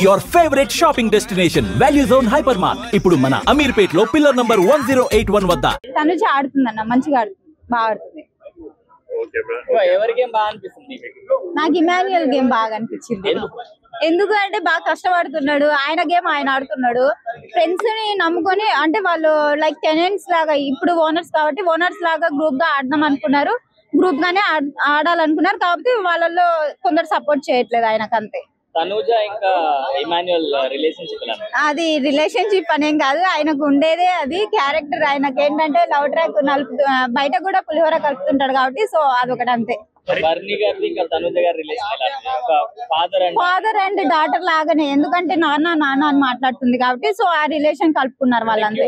Your favorite shopping destination, Value Zone Hypermart. ఇప్పుడు మన అమీర్పేట్ లో పిల్లర్ నంబర్ 1081 వద్ద. తనుజ ఆడుతుందన్న, మంచిగా ఆడుతుంది, బాగా ఆడుతుంది. ఓకే బ్రో, ఎవరి గేమ్ బాగా అనిపిస్తుంది? నాకు ఇమాన్యుయల్ గేమ్ బాగా అనిపించింది. ఎందుకు అంటే బాగా కష్టపడుతున్నాడు, ఆయన గేమ్ ఆయన ఆడుతున్నాడు. ఫ్రెండ్స్ ని నమ్ముకొని, అంటే వాళ్ళు లైక్ టెనెంట్స్ లాగా, ఇప్పుడు ఓనర్స్ కాబట్టి ఓనర్స్ లాగా గ్రూప్ గా ఆడదాం అనుకున్నారు, గ్రూప్ గానే ఆడాలనుకున్నారు. కాబట్టి వాళ్ళలో కొందరు సపోర్ట్ చేయట్లేదు ఆయనకు, అంతే. తనుజ ఇంకా ఇమాన్యుయల్ రిలేషన్షిప్ అది రిలేషన్షిప్ అనేం కాదు, ఆయనకు ఉండేదే అది క్యారెక్టర్. ఆయనకు ఏంటంటే లవ్ ట్రాక్ బయట కూడా పులిహోర కలుపుతుంటాడు కాబట్టి, సో అదొకటి అంతే. ఫాదర్ అండ్ డాటర్ లాగానే, ఎందుకంటే నాన్న నాన్న అని మాట్లాడుతుంది కాబట్టి, సో ఆ రిలేషన్ కలుపుకున్నారు వాళ్ళంతే.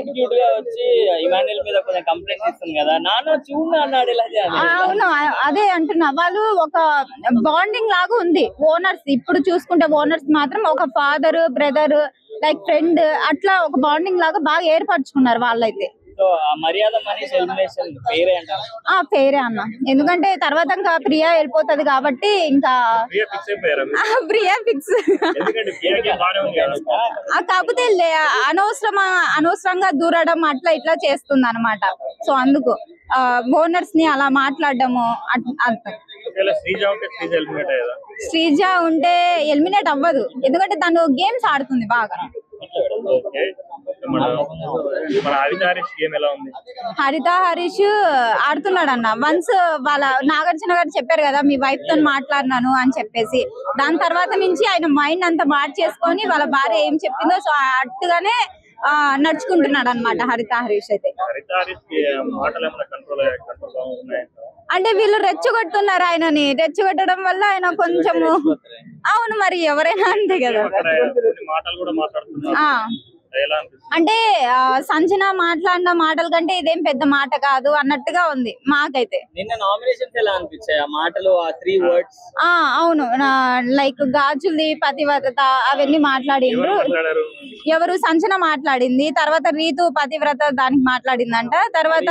అవును, అదే అంటున్నా, వాళ్ళు ఒక బాండింగ్ లాగా ఉంది. ఓనర్స్ ఇప్పుడు చూసుకుంటే ఓనర్స్ మాత్రం ఒక ఫాదర్ బ్రదర్ లైక్ ఫ్రెండ్ అట్లా ఒక బాండింగ్ లాగా బాగా ఏర్పరచుకున్నారు వాళ్ళైతే. పేరే అన్న, ఎందుకంటే తర్వాత ఇంకా ప్రియా వెళ్ళిపోతుంది కాబట్టి, ఇంకా ప్రియా ఫిక్స్. కాకపోతే అనవసరంగా దూరడం అట్లా ఇట్లా చేస్తుంది అనమాట. సో అందుకు ఓనర్స్ ని అలా మాట్లాడము అంత. శ్రీజ ఉంటే ఎలిమినేట్ అవ్వదు, ఎందుకంటే తను గేమ్స్ ఆడుతుంది బాగా. హరిత హరీష్ ఆడుతున్నాడు అన్న. వన్స్ వాళ్ళ నాగార్జున గారు చెప్పారు కదా, మీ వైఫ్ తో మాట్లాడినాను అని చెప్పేసి, దాని తర్వాత నుంచి ఆయన మైండ్ అంతా మార్చేసుకొని వాళ్ళ భార్య ఏం చెప్పిందో సో అట్టుగానే నడుచుకుంటున్నాడు అనమాట హరిత హరీష్ అయితే. అంటే వీళ్ళు రెచ్చగొడుతున్నారు ఆయనని, రెచ్చగొట్టడం వల్ల ఆయన కొంచెము, అవును మరి ఎవరైనా అంతే కదా. అంటే సంజన మాట్లాడిన మాటల కంటే ఇదేం పెద్ద మాట కాదు అన్నట్టుగా ఉంది మాకైతే. అవును, లైక్ గాజుల్ది పతివ్రత అవన్నీ మాట్లాడిండ్రు. ఎవరు సంజన మాట్లాడింది, తర్వాత రీతు పతివ్రత దానికి మాట్లాడిందంట, తర్వాత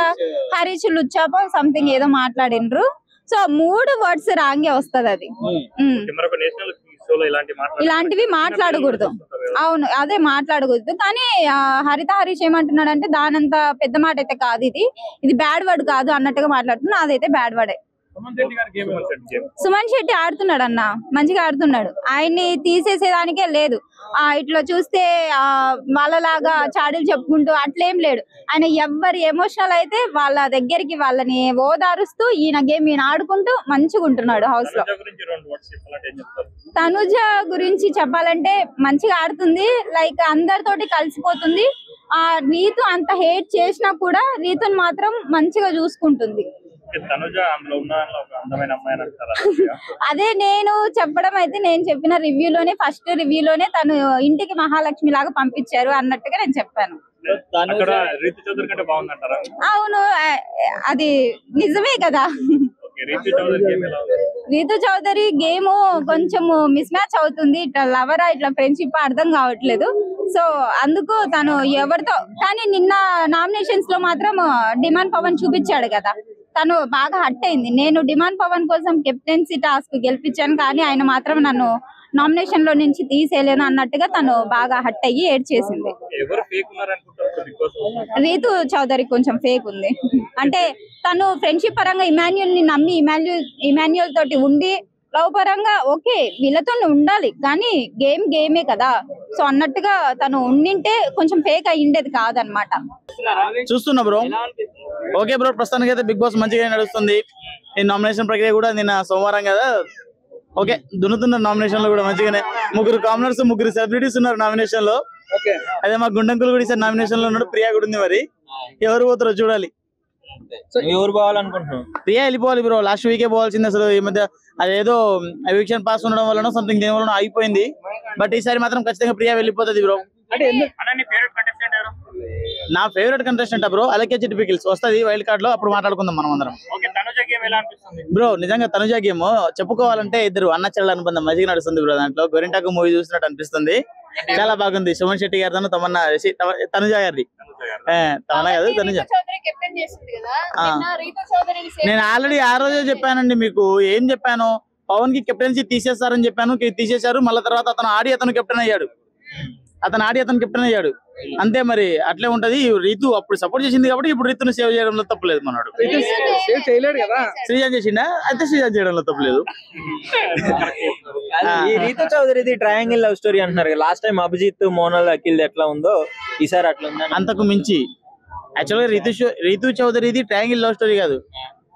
హరీష్ లుచ్చాపో సంథింగ్ ఏదో మాట్లాడిండ్రు. సో 3 వర్డ్స్ రాంగే వస్తుంది అది. ఇలాంటివి మాట్లాడకూడదు, అవును అదే మాట్లాడకూడదు. కానీ హరిత హరీష్ ఏమంటున్నాడు అంటే, దానంత పెద్ద మాట అయితే కాదు ఇది, ఇది బ్యాడ్ వర్డ్ కాదు అన్నట్టుగా మాట్లాడుతున్నా, అదైతే బ్యాడ్ వర్డే. సుమన్ శెట్టి ఆడుతున్నాడు అన్న, మంచిగా ఆడుతున్నాడు, ఆయన్ని తీసేసేదానికే లేదు. ఇట్లా చూస్తే వాళ్ళలాగా చాడీలు చెప్పుకుంటూ అట్లేం లేడు ఆయన. ఎవరి ఎమోషనల్ అయితే వాళ్ళ దగ్గరికి వాళ్ళని ఓదారుస్తూ ఈయన గేమ్ ఈయన ఆడుకుంటూ మంచిగా ఉంటున్నాడు హౌస్ లో. తనుజ గురించి చెప్పాలంటే మంచిగా ఆడుతుంది, లైక్ అందరితోటి కలిసిపోతుంది. రీతు అంత హేట్ చేసినా కూడా రీతుని మాత్రం మంచిగా చూసుకుంటుంది. అదే నేను చెప్పడం అయితే, నేను చెప్పిన రివ్యూలోనే, ఫస్ట్ రివ్యూలోనే తను ఇంటికి మహాలక్ష్మి లాగా పంపించారు అన్నట్టుగా నేను చెప్పాను. అవును, అది నిజమే కదా. రీతు చౌదరి గేమ్ కొంచెం మిస్ మ్యాచ్ అవుతుంది, ఇట్లా లవరా ఇట్లా ఫ్రెండ్షిప్ అర్థం కావట్లేదు. సో అందుకు తను ఎవరితో, కానీ నిన్న నామినేషన్స్ లో మాత్రం డిమాండ్ పవన్ చూపించాడు కదా, తను బాగా హట్ అయింది. నేను డిమాండ్ పవన్ కోసం కెప్టెన్సీ టాస్క్ గెలిపించాను, కానీ ఆయన మాత్రం నన్ను నామినేషన్ లో నుంచి తీసేయలేను అన్నట్టుగా తను బాగా హట్ అయ్యి ఏడ్చేసింది. రీతు చౌదరి కొంచెం ఫేక్ ఉంది, అంటే తను ఫ్రెండ్షిప్ పరంగా ఇమాన్యుల్ ని నమ్మి ఇమాన్యుల్ తోటి ఉండి, లవ్ పరంగా ఓకే వీళ్ళతో ఉండాలి, కానీ గేమే కదా, సో అన్నట్టుగా తను ఉండింటే కొంచెం ఫేక్ అయ్యిండేది కాదనమాట. చూస్తున్నా బ్రో, ఓకే బ్రో, ప్రస్తుతానికి అయితే బిగ్ బాస్ మంచిగా నడుస్తుంది. ఈ నామినేషన్ ప్రక్రియ కూడా నిన్న సోమవారం కదా, ఓకే దున్నుతున్నారు నామినేషన్ లో కూడా మంచిగానే. 3 కామనర్స్ 3 సెలబ్రిటీస్ ఉన్నారు నామినేషన్ లో. అదే మా గుండంకులు కూడా ఈసారి నామినేషన్ లో ఉన్నాడు, ప్రియా కూడా ఉంది. మరి ఎవరు పోతారో చూడాలి. ఎవరు పోవాలనుకుంటున్నావు? ప్రియా వెళ్ళిపోవాలి బ్రో, లాస్ట్ వీకే పోవాల్సింది. అసలు ఈ మధ్య అదేదో ఎవిక్షన్ పాస్ ఉండడం వల్ల సంథింగ్ దేని వల్ల అయిపోయింది, బట్ ఈసారి మాత్రం ఖచ్చితంగా ప్రియా వెళ్ళిపోతుంది బ్రో. నా ఫేవరెట్ కంటెస్టెంట్ బ్రో అలకే చిట్పికిల్స్ వస్తుంది వైల్డ్ కార్డ్ లో, అప్పుడు మాట్లాడుకుందాం మనం అందరం. బ్రో నిజంగా తనుజ గేమ్ చెప్పుకోవాలంటే ఇద్దరు అన్న చెల్లెల అనుబంధం మంచిగా నడుస్తుంది బ్రో. దాంట్లో గోరింటాకు మూవీ చూసినట్టు అనిపిస్తుంది, చాలా బాగుంది. సుమన్ శెట్టి గారితో తమన్నా తనుజ గారిది, తమన్నా కాదు తనుజ. నేను ఆల్రెడీ ఆ రోజే చెప్పానండి మీకు, ఏం చెప్పాను, పవన్ కి కెప్టెన్సీ తీసేస్తారని చెప్పాను, తీసేశారు. మళ్ళీ తర్వాత అతను కెప్టెన్ అయ్యాడు. అతను కెప్టెన్ అయ్యాడు. అంతే మరి అట్లే ఉంటది. రీతు అప్పుడు సపోర్ట్ చేసింది కాబట్టి ఇప్పుడు రీతును సేవ్ చేయడంలో తప్పలేదు. మనోడు చేయలేడు కదా, శ్రీజాన్ చేసిండా అయితే శ్రీజాన్ చేయడంలో తప్పలేదు. ఈ రీతు చౌదరిది ట్రయాంగిల్ లవ్ స్టోరీ అంటున్నారు. లాస్ట్ టైం అభిజిత్ మోనల్ అఖిల్ ఎట్లా ఉందో ఈసారి అట్లా ఉందా? అంతకు మించి యాక్చువల్గా రీతు చౌదరిది ట్రయాంగిల్ లవ్ స్టోరీ కాదు,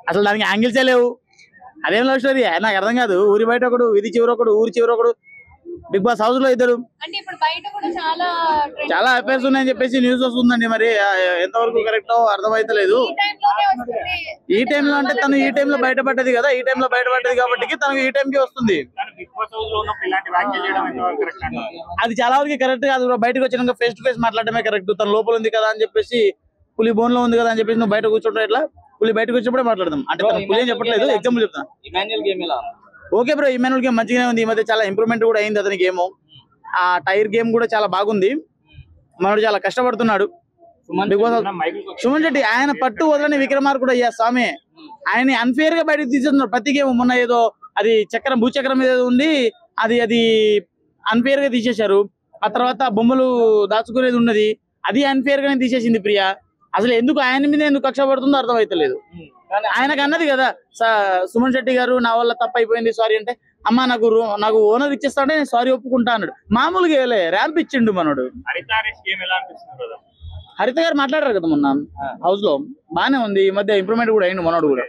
అసలు దానికి యాంగిల్సే లేవు. అదేం లవ్ స్టోరీ నాకు అర్థం కాదు. ఊరి బయట ఒకడు, వీధి చివరి ఒకడు, ఊరి చివరి ఒకడు, బిగ్ బాస్ హౌస్ లో ఇద్దరు. అంటే ఇప్పుడు బయట కూడా చాలా అఫైర్స్ ఉన్నాయని చెప్పేసి న్యూస్ వస్తుందండి. మరి ఎంతవరకు కరెక్టో అర్థమైతలేదు. ఈ టైంలో అంటే తను ఈ టైంలో బయటపడ్డది కదా, ఈ టైంలో బయటపడ్డది కాబట్టి తనకు ఈ టైంకి వస్తుంది. అది చాలా వరకు కరెక్ట్ కాదు. బయటకు వచ్చినాక ఫేస్ టు ఫేస్ మాట్లాడటమే కరెక్ట్. తన లోపల ఉంది కదా అని చెప్పేసి, పులి బోన్ లో ఉంది కదా అని చెప్పేసి నువ్వు బయట కూర్చుంటా ఎట్లా? పులి బయటకు వచ్చినప్పుడే మాట్లాడదాం. అంటే తన పులి ఏం చెప్పట్లేదు, ఎగ్జాంపుల్ చెప్తాను. ఇమాన్యుయల్ గేమ్ ఎలా? ఓకే బ్రో, ఇమాన్యుయల్ గేమ్ మంచిగానే ఉంది. ఈ మధ్య చాలా ఇంప్రూవ్మెంట్ కూడా అయింది అతని గేమ్. ఆ టైర్ గేమ్ కూడా చాలా బాగుంది. మనోడు చాలా కష్టపడుతున్నాడు. సుమన్ శెట్టి ఆయన పట్టు వదలని విక్రమార్కుడు అయ్యా స్వామి. ఆయన అన్ఫేర్ గా బయటకు తీసేస్తున్నారు ప్రతి గేమ్. మొన్న ఏదో అది భూచక్రం మీద ఉంది, అది అన్ఫేర్ గా తీసేశారు. ఆ తర్వాత బొమ్మలు దాచుకునేది ఉన్నది, అది అన్ఫేర్ గానే తీసేసింది ప్రియా. అసలు ఎందుకు ఆయన మీద ఎందుకు కక్ష పడుతుందో అర్థమైతలేదు. ఆయనకు అన్నది కదా సుమన్ శెట్టి గారు, నా వల్ల తప్పు అయిపోయింది సారీ అంటే, అమ్మ నాకు ఓనర్ ఇచ్చేస్తాడే నేను సారీ ఒప్పుకుంటా అన్నాడు. మామూలుగా ర్యాంప్ ఇచ్చిండు మనోడు. హరిత గారు మాట్లాడారు కదా మొన్న హౌస్ లో, బానే ఉంది. ఈ మధ్య ఇంప్రూవ్మెంట్ కూడా అయింది మనోడు కూడా.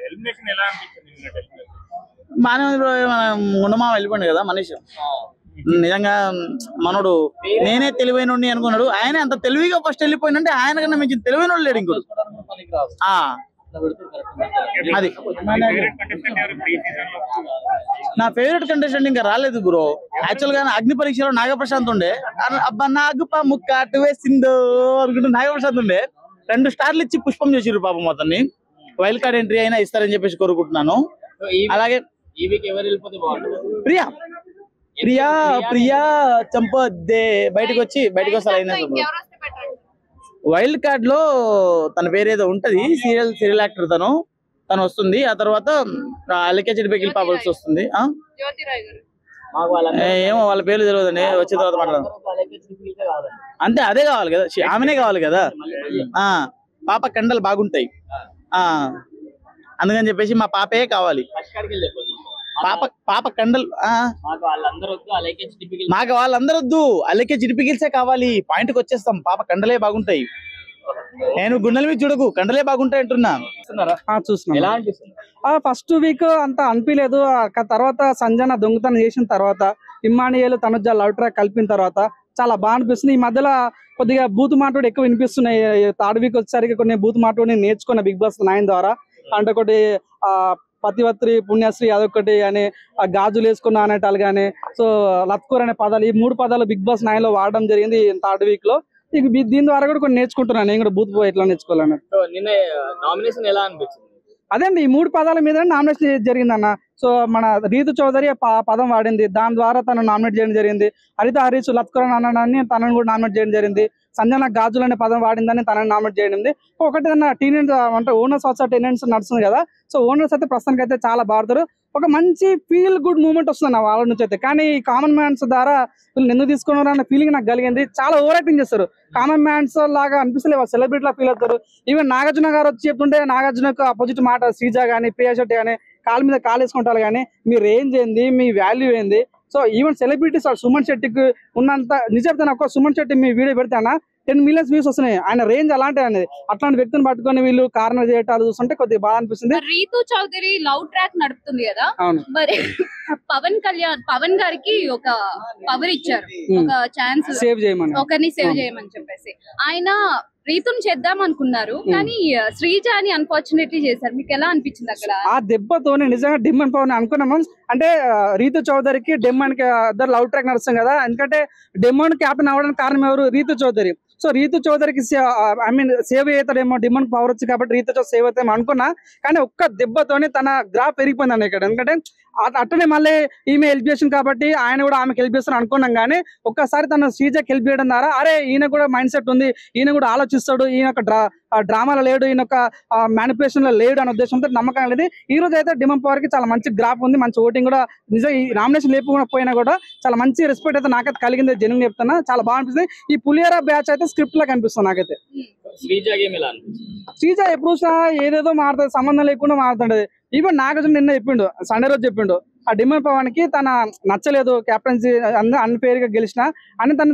బానే ఉంది. గుండమా వెళ్ళిపోయింది కదా మనీష్. నిజంగా మనోడు నేనే తెలివైన అనుకున్నాడు. ఆయన అంత తెలివిగా ఫస్ట్ వెళ్ళిపోయిందంటే ఆయన కన్నా మించిన తెలివైన లేడు ఇంకోటి. అది నా ఫేవరెట్ కంటెస్టెంట్ ఇంకా రాలేదు బ్రో. యాక్చువల్ గా అగ్ని పరీక్షలో నాగప్రశాంత్ ఉండే. అబ్బా నాగుపా ముక్క అటు వేసిందో అనుకుంటూ నాగప్రశాంత్ ఉండే. 2 స్టార్లు ఇచ్చి పుష్పం చేసిర్రు పాపం అతన్ని. వైల్డ్ కార్డ్ ఎంట్రీ అయినా ఇస్తారని చెప్పేసి కోరుకుంటున్నాను. అలాగే ప్రియా ప్రియా ప్రియా చంపొద్దే బయటకు వస్తారు. అయినా వైల్డ్ కార్డ్ లో తన పేరు ఏదో ఉంటది, సీరియల్ యాక్టర్ తను వస్తుంది. ఆ తర్వాత అలకేచెడిపైకి పాపల్సి వస్తుంది. ఏమో వాళ్ళ పేర్లు తెలియదండి, వచ్చిన తర్వాత మాట్లాడదాం. అంతే, అదే కావాలి కదా, ఆమెనే కావాలి కదా. పాప కండలు బాగుంటాయి అందుకని చెప్పేసి మా పాపే కావాలి. పాప కండలు మాకు వాళ్ళందరూ వద్దు, అలకే జిడిపిగిల్సే కావాలి. పాయింట్కి వచ్చేస్తాం. పాప కండలే బాగుంటాయి. నేను గుండెల మీద చూడకు, కండలే బాగుంటాయి అంటున్నా. చూస్తున్నా ఫస్ట్ వీక్ అంత అనిపించలేదు. తర్వాత సంజన దొంగతనం చేసిన తర్వాత, ఇమ్మానియేల్ తనుజ లవ్ ట్రాక్ కలిపిన తర్వాత చాలా బాగా అనిపిస్తుంది. ఈ మధ్యలో కొద్దిగా బూత్ మాటోడు ఎక్కువ వినిపిస్తున్నాయి. 3rd వీక్ వచ్చేసరికి కొన్ని బూత్ మాటోడి నేర్చుకున్న బిగ్ బాస్ 9 ద్వారా. అంటే ఒకటి పతివత్రి పుణ్యశ్రీ అదొకటి అని, గాజులు వేసుకున్నా అనేటాలు కానీ, సో లత్కూర్ అనే పదాలు, ఈ 3 పదాలు బిగ్ బాస్ 9 లో వాడడం జరిగింది 3rd వీక్ లో. దీని ద్వారా కూడా కొన్ని నేర్చుకుంటున్నాను. నేను కూడా బూత్ ఎట్లా నేర్చుకోవాలని. నామినేషన్ ఎలా అనిపించింది? అదేండి, ఈ 3 పదాల మీద నామినేషన్ జరిగింది అన్న. సో మన రీతు చౌదరి పదం వాడింది, దాని ద్వారా తను నామినేట్ చేయడం జరిగింది. హరీష్ లత్కూర్ అన్నాడని తనను కూడా నామినేట్ చేయడం జరిగింది. సంజన గాజులు అనే పదం వాడిందని తనని నామినేట్ చేయడం. ఒకటి టీనేజ్ అంటే ఓనర్స్ వచ్చా టెనెంట్స్ నడుస్తుంది కదా. సో ఓనర్స్ అయితే ప్రస్తుతానికి అయితే చాలా బాగుతారు. ఒక మంచి ఫీల్ గుడ్ మూమెంట్ వస్తుంది వాళ్ళ నుంచి అయితే. కానీ ఈ కామన్ మ్యాన్స్ ద్వారా వీళ్ళు ఎందుకు తీసుకున్నారు అన్న ఫీలింగ్ నాకు కలిగింది. చాలా ఓవర్ యాక్టింగ్ చేస్తారు. కామన్ మ్యాన్స్ లాగా అనిపిస్తలే, సెలబ్రిటీ లా ఫీల్ అవుతారు. ఈవెన్ నాగార్జున గారు వచ్చి చెప్తుంటే నాగార్జునకు అపోజిట్ మాట శ్రీజ కానీ ప్రియా శెట్టి కానీ కాళ్ళ మీద కాలు వేసుకుంటారు. కానీ మీ రేంజ్ ఏంది, మీ వాల్యూ ఏంది? సో ఈవెన్ సెలబ్రిటీస్ సుమన్ శెట్టికి ఉన్నంత నిజం ఒక్క సుమన్ శెట్టి మీ వీడియో పెడితేనా 10 మిలియన్స్ వ్యూస్ వస్తున్నాయి. ఆయన రేంజ్ అలాంటి అనేది. అట్లాంటి వ్యక్తిని పట్టుకొని వీళ్ళు కారణం చేయటాలు చూస్తుంటే కొద్దిగా బాగా అనిపిస్తుంది. రీతు చౌదరి లవ్ ట్రాక్ నడుపుతుంది కదా, మరి పవన్ గారికి ఒక పవర్ ఇచ్చారు, ఒక ఛాన్స్ సేవ్ చేయమని, ఒకరిని సేవ్ చేయమని చెప్పేసి. ఆయన రీతుని చేద్దాం అనుకున్నారు, కానీ శ్రీజ అని అన్ఫార్చునేట్లీ చేశారు. మీకు ఎలా అనిపించింది అక్కడ? ఆ దెబ్బతోనే నిజంగా డిమ్మన్ పవన్ అనుకున్నాము. అంటే రీతు చౌదరికి డెమ్మన్ కి ఇద్దరు లవ్ ట్రాక్ నడుస్తాం కదా. ఎందుకంటే డెమ్మన్ క్యాప్టెన్ అవ్వడానికి కారణం ఎవరు? రీతు చౌదరి. సో రీతు చౌదరికి సేవ్ అవుతాడేమో, డిమాండ్ పవర్ వచ్చి కాబట్టి రీతు చౌదరి సేవ్ అవుతామో అనుకున్నా. కానీ ఒక్క దెబ్బతోనే తన గ్రాఫ్ పెరిగిపోయింది ఇక్కడ. ఎందుకంటే అట్టనే మళ్ళీ ఈమె హెల్ప్ చేసింది కాబట్టి ఆయన కూడా ఆమెకు హెల్ప్ చేస్తాను అనుకున్నాం. కానీ ఒక్కసారి తన శ్రీజకి హెల్ప్ చేయడం ద్వారా అరే ఈయన కూడా మైండ్ సెట్ ఉంది, ఈయన కూడా ఆలోచన ఆలోచిస్తాడు, ఈయన ఒక డ్రామాలో లేడు, ఈయన ఒక మ్యానిపులేషన్ లో లేడు అనే ఉద్దేశంతో నమ్మకం అనేది ఈ రోజు అయితే డిమన్ పవర్ కి చాలా మంచి గ్రాఫ్ ఉంది, మంచి ఓటింగ్ కూడా నిజంగా ఈ నామినేషన్ లేకపోయినా కూడా చాలా మంచి రెస్పెక్ట్ అయితే నాకైతే కలిగింది, జెన్యున్ చెప్తున్నా, చాలా బాగా అనిపిస్తుంది. ఈ పులియరా బ్యాచ్ అయితే స్క్రిప్ట్ లా కనిపిస్తుంది నాకైతే. శ్రీజ ఎప్పుడు చూసినా ఏదేదో మారుతుంది, సంబంధం లేకుండా మారుతుంటది. ఈవెన్ నాగార్జున నిన్న చెప్పిండు, సండే రోజు చెప్పిండు, ఆ డిమన్ పవన్ కి తన నచ్చలేదు క్యాప్టెన్సీ అన్ఫేర్ గా గెలిచిన అని తను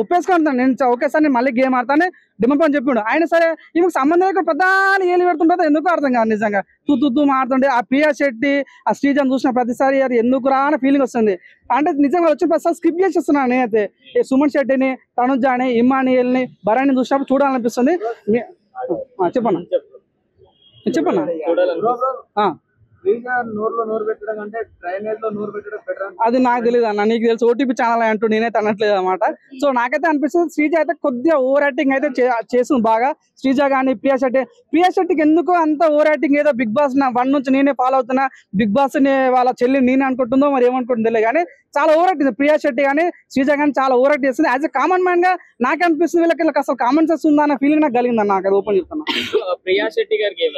ఒప్పేసుకుంటాను, నేను ఒకేసారి నేను మళ్ళీ గేమ్ ఆడతాను డిమన్ పవన్ చెప్పిండు. ఆయన సరే ఈమెకు సంబంధం లేకుండా ప్రధాని ఏలు పెడుతుంటుందో ఎందుకు అర్థం కాదు, నిజంగా తూ మారుతుండే ఆ ప్రియా శెట్టి ఆ శ్రీజను చూసిన ప్రతిసారి అది ఎందుకు రా అనే ఫీలింగ్ వస్తుంది. అంటే నిజంగా వచ్చిన ప్రతిసారి స్కిప్ చేసేస్తున్నాను నేనైతే. సుమన్ శెట్టిని, తనుజాని, ఇమ్మానియల్ని, భరణిని చూసినప్పుడు చూడాలనిపిస్తుంది. చెప్పన్నా అది నాకు తెలియదు అన్న, నీకు తెలుసు ఓటీపీ ఛానల్ అంటూ నేనైతే అనట్లేదు అనమాట. సో నాకైతే అనిపిస్తుంది శ్రీజ అయితే కొద్దిగా ఓవర్ యాక్టింగ్ అయితే చేస్తుంది బాగా. శ్రీజ కానీ ప్రియా శెట్టికి ఎందుకు అంత ఓవర్ యాక్టింగ్, ఏదో బిగ్ బాస్ 1 నుంచి నేనే ఫాలో అవుతున్నా, బిగ్ బాస్ ని వాళ్ళ చెల్లి నేనే అనుకుంటుందో మరి ఏమనుకుంటుందో కానీ చాలా ఓవర్ యాక్టింగ్ ప్రియా శెట్టి కానీ శ్రీజ కానీ చాలా ఓవర్ యాక్ట్ చేస్తుంది. యాజ్ ఎ కామన్ మ్యాన్ గా నాకు అనిపిస్తుంది వీళ్ళకి అసలు కామన్ సెన్స్ ఉందా అన్న ఫీలింగ్ నాకు కలిగింది నాకు, అది ఓపెన్ చెప్తున్నా. ప్రియా శెట్టి గారికి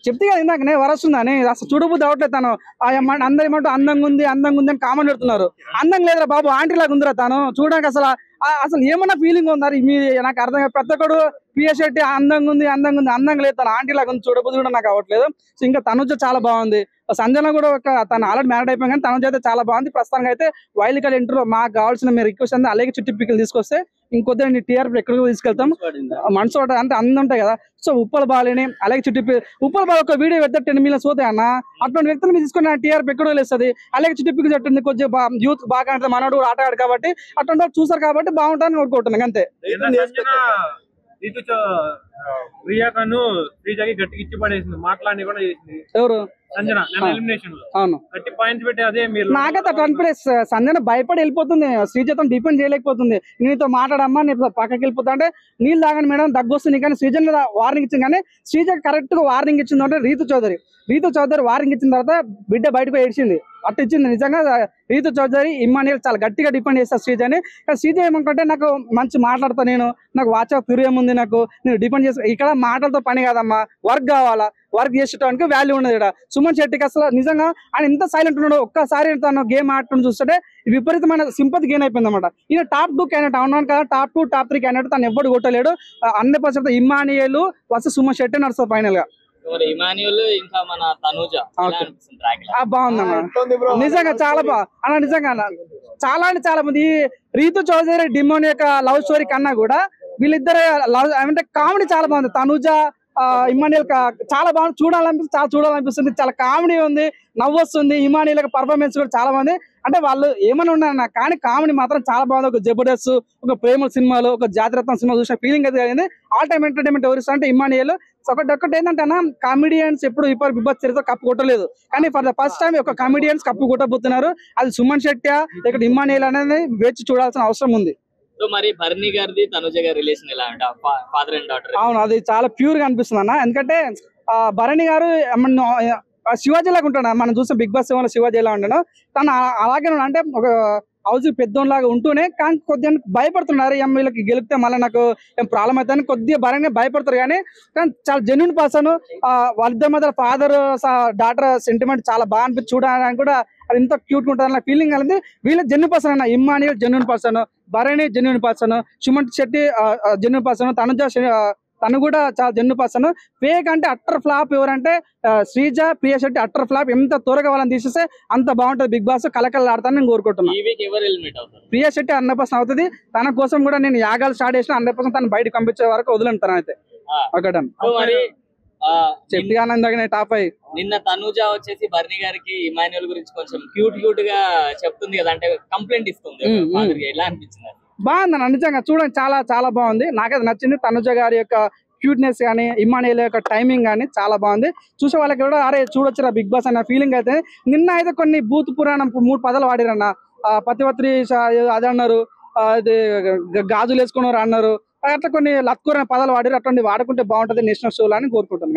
చెప్తే కదా ఇందాక నేను వరస్తుందని అసలు చూడబుద్ధి అవట్లేదు. తను అందరు ఏమంటూ అందంగా ఉంది అని కామెంట్ పెడుతున్నారు. అందం లేదురా బాబు, ఆంటీ లాగా ఉందిరా తను చూడడానికి, అసలు ఏమన్నా ఫీలింగ్ ఉందా మీ నాకు అర్థం కాదు. ప్రతి ఒక్కడు ప్రియా శెట్టి అందంగా ఉంది అందంగా లేదు, తను ఆంటీ లాగా ఉంది, చూడబుద్ధి కూడా నాకు అవ్వట్లేదు. సో ఇంకా తనుజ చాలా బాగుంది, సంజన కూడా తను ఆల్రెడీ మ్యారేడ్ అయిపోయింది కానీ తనుజ అయితే చాలా బాగుంది. ప్రస్తుతానికి అయితే వైల్డ్ కార్డ్ ఎంట్రీలో మాకు కావాల్సిన మీరు రిక్వెస్ట్ అంతా అలాగే చుట్టి పిక్కలు తీసుకొస్తే ఇంకొద్ది నీ టీఆర్పీ ఎక్కడికి తీసుకెళ్తాం, మనసు అంటే అందం ఉంటాయి కదా. సో ఉప్పల బాలని అలాగే చుట్టి ఉప్పల బాల ఒక వీడియో పెద్ద 10 మిలియన్స్ పోతాయి అన్న, అటువంటి వ్యక్తులు మీరు తీసుకుని టీఆర్పీ ఎక్కడో లేస్తుంది. అలాగే చుట్టి పిక్కలు చెట్టుంది, కొంచెం యూత్ బాగా అంటే మనోడు ఆట ఆడు కాబట్టి అటువంటి వాళ్ళు చూసారు కాబట్టి బాగుంటారని కోరుకుంటున్నాను అంతే. ప్రియాకను శ్రీజకి గట్టికి ఇచ్చి పడేసింది, మాట్లాడి కూడా చేసింది ఎవరు సంజన ఎలిమినేషన్ లో. అవును, గట్టి పాయింట్స్ పెట్టి అదే మీరు నాకైతే కాన్ఫిడెన్స్. సంజన భయపడి వెళ్ళిపోతుంది, శ్రీజతో డిపెండ్ చేయలేకపోతుంది. నీతో మాట్లాడమ్మా నీ పక్కకి వెళ్ళిపోతా అంటే నీళ్ళు తాగని మేడం దగ్గొస్తుంది కానీ శ్రీజన్ వార్నింగ్ ఇచ్చింది. కానీ శ్రీజ కరెక్ట్ గా వార్నింగ్ ఇచ్చింది అంటే రీతు చౌదరి వార్నింగ్ ఇచ్చిన తర్వాత బిడ్డ బయటకు ఏడ్చింది, అట్టు ఇచ్చింది. నిజంగా రీతు చౌదరి ఇమ్మానియల్ చాలా గట్టిగా డిపెండ్ చేస్తారు శ్రీజని. కానీ శ్రీజ ఏమనుకుంటే నాకు మంచి మాట్లాడతా, నాకు వాచ్ ఆఫ్ ప్యూర్ ఏముంది, నేను డిపెండ్ చేస్తా. ఇక్కడ మాటలతో పని కాదమ్మా, వర్క్ కావాలా, వర్క్ చేసేటానికి వాల్యూ ఉన్నది ఇక్కడ. సుమన్ శెట్టికి అసలు నిజంగా ఆయన ఎంత సైలెంట్ ఉన్నాడు, ఒక్కసారి తను గేమ్ ఆడుతుని చూస్తుంటే విపరీతమైన సింపతి గెయిన్ అయిపోయింది అనమాట. ఈయన టాప్ 2 క్యాండిడేట్ అవునాను కదా, టాప్ 2 టాప్ 3 క్యాండిడేట్ తను ఎవ్వడు కొట్టలేడు. 100% ఇమ్మానియల్ వర్సెస్ సుమన్ శెట్టి నడుస్తుంది ఫైనల్ గా. బాగుందన్న, నిజంగా చాలా బాగా నిజంగా చాలా అంటే చాలా మంది రీతు చౌదరి డిమోన్ యొక్క లవ్ స్టోరీ కన్నా కూడా వీళ్ళిద్దరు లవ్ అంటే కామెడీ చాలా బాగుంది. తనుజ ఇమానియల్ చాలా బాగుంది, చూడాలనిపిస్తుంది, చాలా కామెడీ ఉంది, నవ్వు వస్తుంది. ఇమానియల్ యొక్క పర్ఫార్మెన్స్ కూడా చాలా బాగుంది. అంటే వాళ్ళు ఏమైనా ఉన్నా కానీ కామెడీ మాత్రం చాలా బాగుంది. ఒక జబర్దస్త్, ఒక ప్రేమ సినిమాలో, ఒక జాతిరత్నం సినిమా చూసిన ఫీలింగ్ అయితే కలిగింది. ఆల్ టైమ్ ఎంటర్టైన్మెంట్ ఎవరు అంటే ఇమానియల్. ఒకటి ఏంటంటే కామెడియన్స్ ఎప్పుడు ఇప్పుడు బిగ్ బాస్ చరిత్ర కప్పు కొట్టలేదు, కానీ ఫర్ ద ఫస్ట్ టైం ఒక కామెడియన్స్ కప్పు కొట్టబోతున్నారు. అది సుమన్ శెట్టి ఇక్కడ ఇమానియల్ అనేది వేచి చూడాల్సిన అవసరం ఉంది. సో మరి భరణి గారిది తనుజ గారి రిలేషన్ ఎలా అంటే ఫాదర్ అండ్ డాటర్? అవును, అది చాలా ప్యూర్ గా అనిపిస్తుంది అన్న. ఎందుకంటే భరణి గారు శివాజీ లాగా ఉంటాడు, మనం చూస్తే బిగ్ బాస్ శివాజీ ఎలా ఉంటాడు తను అలాగే అంటే ఒక హౌస్ పెద్దోళ్ళలాగా ఉంటూనే కానీ కొద్దిగా భయపడుతున్నారు. వీళ్ళకి గెలిపితే మళ్ళీ నాకు ఏం ప్రాబ్లం అవుతుందని కొద్దిగా భరణి భయపడతారు. కానీ చాలా జెన్యున్ పర్సన్. వాళ్ళిద్దరి మధ్య ఫాదర్ డాటర్ సెంటిమెంట్ చాలా బాగా అనిపించి చూడడానికి కూడా అది ఎంత క్యూట్ గా ఉంటుంది ఫీలింగ్ కలిగింది. వీళ్ళ జెన్యున్ పర్సన్ అన్న, Emmanuel genuine person, Bharani genuine person, Suman Shetty genuine person, తను కూడా చాలా జెన్యున్ పర్సన్. ఫేక్ అంటే అట్టర్ ఫ్లాప్ ఎవరంటే శ్రీజ, ప్రియా శెట్టి అట్టర్ ఫ్లాప్. ఎంత త్వరగా వాళ్ళని తీసేస్తే అంత బాగుంటది బిగ్ బాస్, కలకలాడతాను నేను కోరుకుంటున్నాను. ప్రియా శెట్టి 100% అవుతుంది. తన కోసం కూడా నేను యాగాలు స్టార్ట్ చేసిన 100% తను బయటకు పంపించే వరకు వదిలేను. అయితే ఒకటి చెప్పి ఆనందంగా టాప్ అయ్యి నిన్న తనుజ వచ్చేసి భరణి గారికి ఇమాన్యుయల్ గురించి కొంచెం క్యూట్ గా చెప్తుంది కదా, అంటే కంప్లైంట్ ఇస్తుంది, ఎలా అనిపించింది? బాగుందన్న, నిజంగా చూడండి చాలా చాలా బాగుంది, నాకైతే నచ్చింది. తనుజ గారి యొక్క క్యూట్నెస్ కానీ ఇమ్మానియల్ యొక్క టైమింగ్ కానీ చాలా బాగుంది. చూసే వాళ్ళకి కూడా అరే చూడొచ్చురా బిగ్ బాస్ అన్న ఫీలింగ్ అయితే. నిన్న అయితే కొన్ని బూత్ పురాణం 3 పదాలు వాడిరన్న, పతివత్రి అది అన్నారు, అది గాజులు వేసుకున్నారు అన్నారు, అట్లా కొన్ని లత్కూర పదాలు వాడారు. అటువంటి వాడుకుంటే బాగుంటది నేషనల్ షోలో అని కోరుకుంటున్నాను.